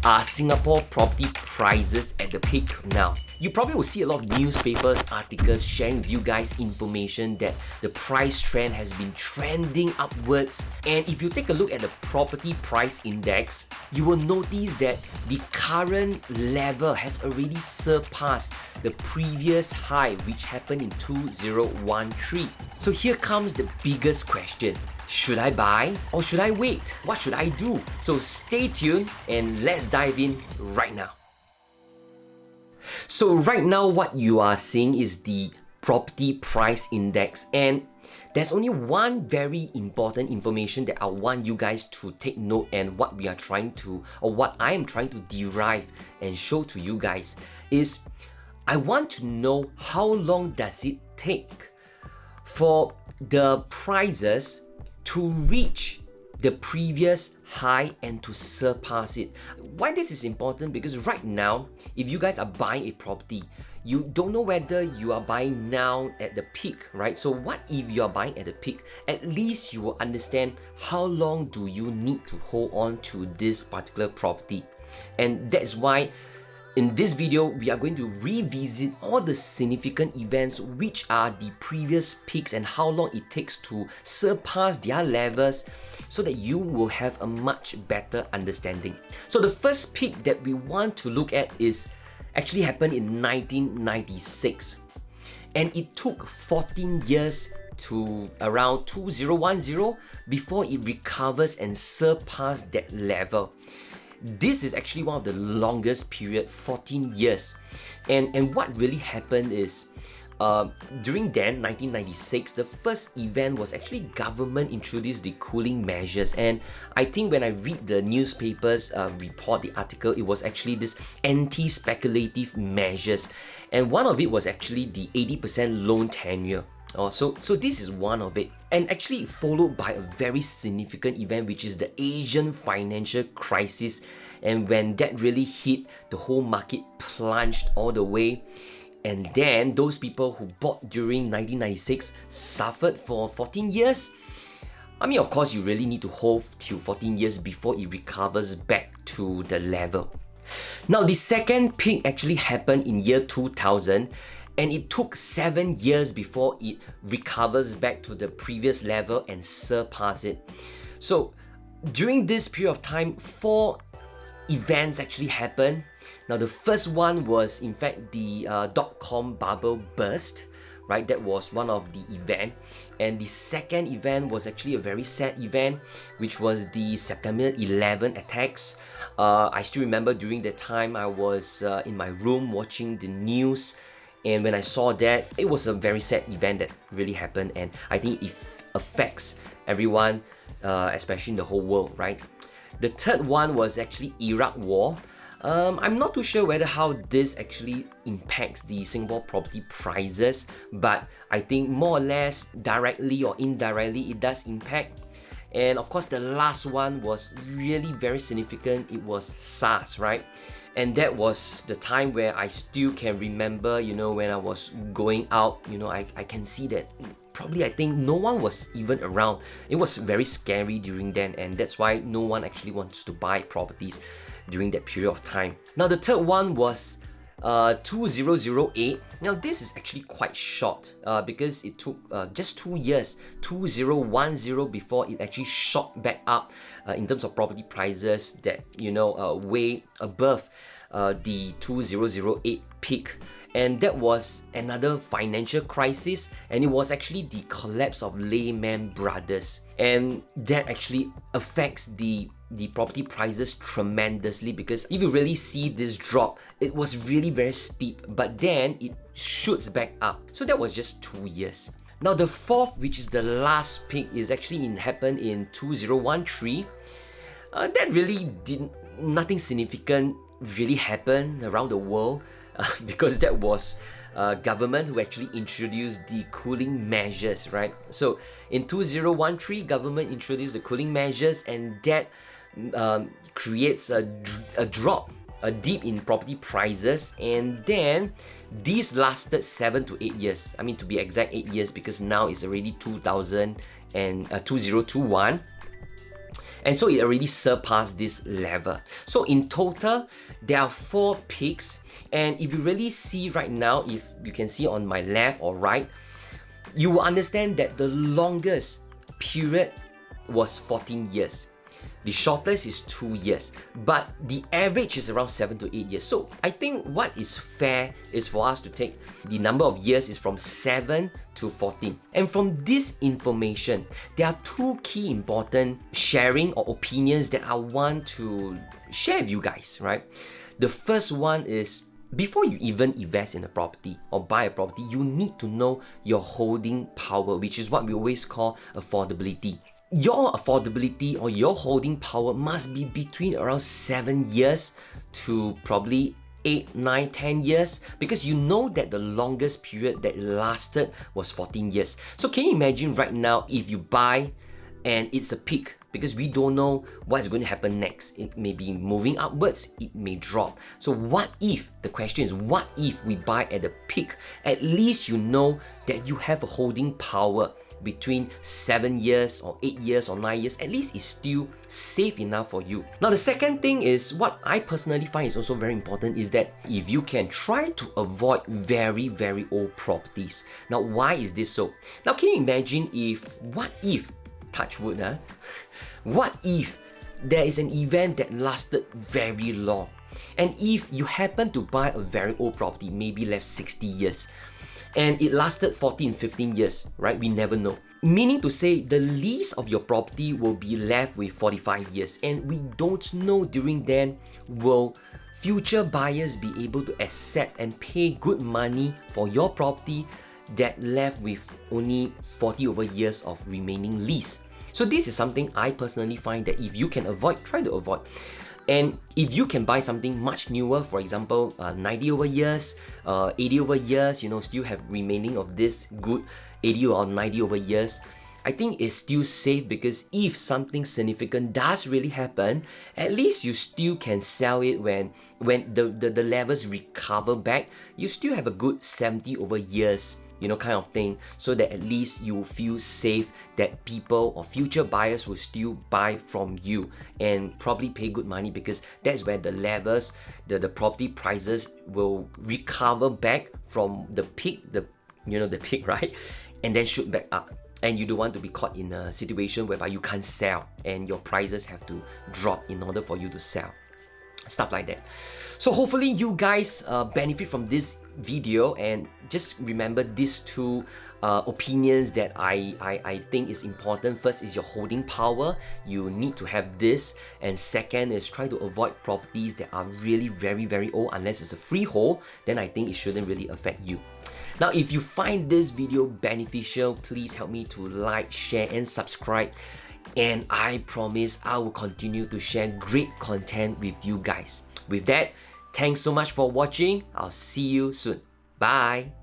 Are Singapore property prices at the peak now? You probably will see a lot of newspapers, articles sharing with you guys information that the price trend has been trending upwards. And if you take a look at the property price index, you will notice that the current level has already surpassed the previous high, which happened in 2013. So here comes the biggest question. Should I buy or should I wait? What should I do? So stay tuned and let's dive in right now. So right now what you are seeing is the property price index, and there's only one very important information that I want you guys to take note, and what we are trying to, or what I am trying to derive and show to you guys is I want to know how long does it take for the prices to reach the previous high and to surpass it. Why this is important? Because right now, if you guys are buying a property, you don't know whether you are buying now at the peak, right? So what if you are buying at the peak? At least you will understand how long do you need to hold on to this particular property. And that's why in this video, we are going to revisit all the significant events, which are the previous peaks and how long it takes to surpass their levels, so that you will have a much better understanding. So the first peak that we want to look at is actually happened in 1996, and it took 14 years to around 2010 before it recovers and surpass that level. This is actually one of the longest period, 14 years. And what really happened is, during then, 1996, the first event was actually government introduced the cooling measures. And I think when I read the newspapers report, the article, it was actually this anti-speculative measures. And one of it was actually the 80% loan tenure. So this is one of it. And actually followed by a very significant event, which is the Asian financial crisis. And when that really hit, the whole market plunged all the way. And then those people who bought during 1996 suffered for 14 years. I mean, of course, you really need to hold till 14 years before it recovers back to the level. Now, the second peak actually happened in year 2000. And it took 7 years before it recovers back to the previous level and surpass it. So during this period of time, 4 events actually happened. Now the first one was in fact the dot-com bubble burst, right? That was one of the event. And the second event was actually a very sad event, which was the September 11 attacks. I still remember during that time I was in my room watching the news. And when I saw that, it was a very sad event that really happened, and I think it affects everyone, especially in the whole world, right? The third one was actually Iraq War. I'm not too sure whether how this actually impacts the Singapore property prices, but I think more or less directly or indirectly it does impact. And of course, the last one was really very significant. It was SARS, right? And that was the time where I still can remember, when I was going out, I can see that probably I think no one was even around. It was very scary during then, and that's why no one actually wants to buy properties during that period of time. Now the third one was 2008. Now this is actually quite short because it took just 2 years, 2010, before it actually shot back up in terms of property prices that way above the 2008 peak. And that was another financial crisis, and it was actually the collapse of Lehman Brothers, and that actually affects the property prices tremendously, because if you really see this drop, it was really very steep, but then it shoots back up. So that was just 2 years. Now the fourth, which is the last peak, is actually happened in 2013. That really nothing significant really happened around the world, because that was government who actually introduced the cooling measures, right? So in 2013, government introduced the cooling measures, and that creates a drop, a dip in property prices. And then these lasted 7 to 8 years. I mean, to be exact, 8 years, because now it's already 2021. And so it already surpassed this level. So in total, there are 4 peaks. And if you really see right now, if you can see on my left or right, you will understand that the longest period was 14 years. The shortest is 2 years, but the average is around 7 to 8 years. So I think what is fair is for us to take the number of years is from 7 to 14. And from this information, there are 2 key important sharing or opinions that I want to share with you guys, right? The first one is, before you even invest in a property or buy a property, you need to know your holding power, which is what we always call affordability. Your affordability or your holding power must be between around 7 years to probably 8, 9, 10 years, because you know that the longest period that lasted was 14 years. So can you imagine right now if you buy and it's a peak, because we don't know what's going to happen next. It may be moving upwards, it may drop. So what if, the question is, what if we buy at the peak? At least you know that you have a holding power between 7 years or 8 years or 9 years. At least it's still safe enough for you. Now the second thing is, what I personally find is also very important, is that if you can try to avoid very, very old properties. Now why is this so? Now can you imagine what if, touch wood, what if there is an event that lasted very long, and if you happen to buy a very old property, maybe left 60 years, and it lasted 14, 15 years, right? We never know. Meaning to say, the lease of your property will be left with 45 years, and we don't know during then will future buyers be able to accept and pay good money for your property that left with only 40 over years of remaining lease. So this is something I personally find that if you can avoid, try to avoid. And if you can buy something much newer, for example, 90 over years, 80 over years, still have remaining of this good 80 or 90 over years, I think it's still safe, because if something significant does really happen, at least you still can sell it when the levels recover back. You still have a good 70 over years, kind of thing, so that at least you feel safe that people or future buyers will still buy from you and probably pay good money, because that's where the levels, the property prices will recover back from the peak, the peak, right? And then shoot back up. And you don't want to be caught in a situation whereby you can't sell and your prices have to drop in order for you to sell. Stuff like that. So hopefully you guys benefit from this video, and just remember these 2 opinions that I think is important. First is your holding power. You need to have this. And second is try to avoid properties that are really very, very old. Unless it's a freehold, then I think it shouldn't really affect you. Now, if you find this video beneficial, please help me to like, share, and subscribe. And I promise I will continue to share great content with you guys. With that, thanks so much for watching. I'll see you soon. Bye.